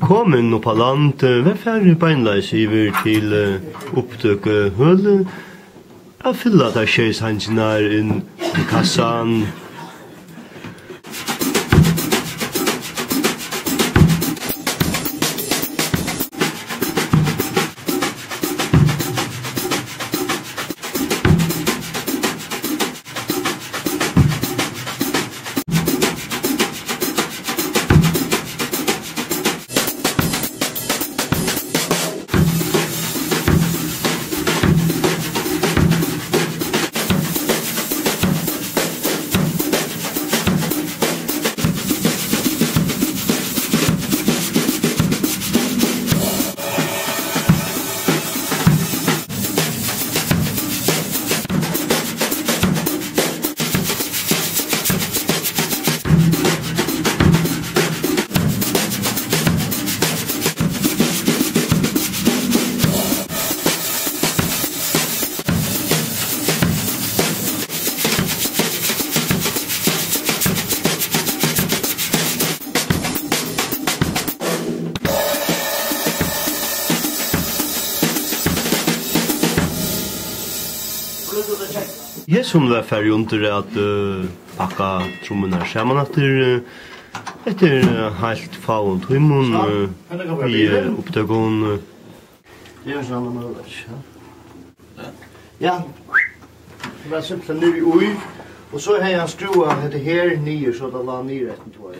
Kommen upp på land, vi færre beinleis iver til opptøke høle. Jeg fyller at skjøyshansene inn i kassan. Jeg som var ferdig under at pakka trommene sammen etter helt faen tøymon i oppdagen. Det er sånn mulig. Ja, det var simpelthen nere i ui, og så har jeg skruet dette her nye, så det la nere etter to.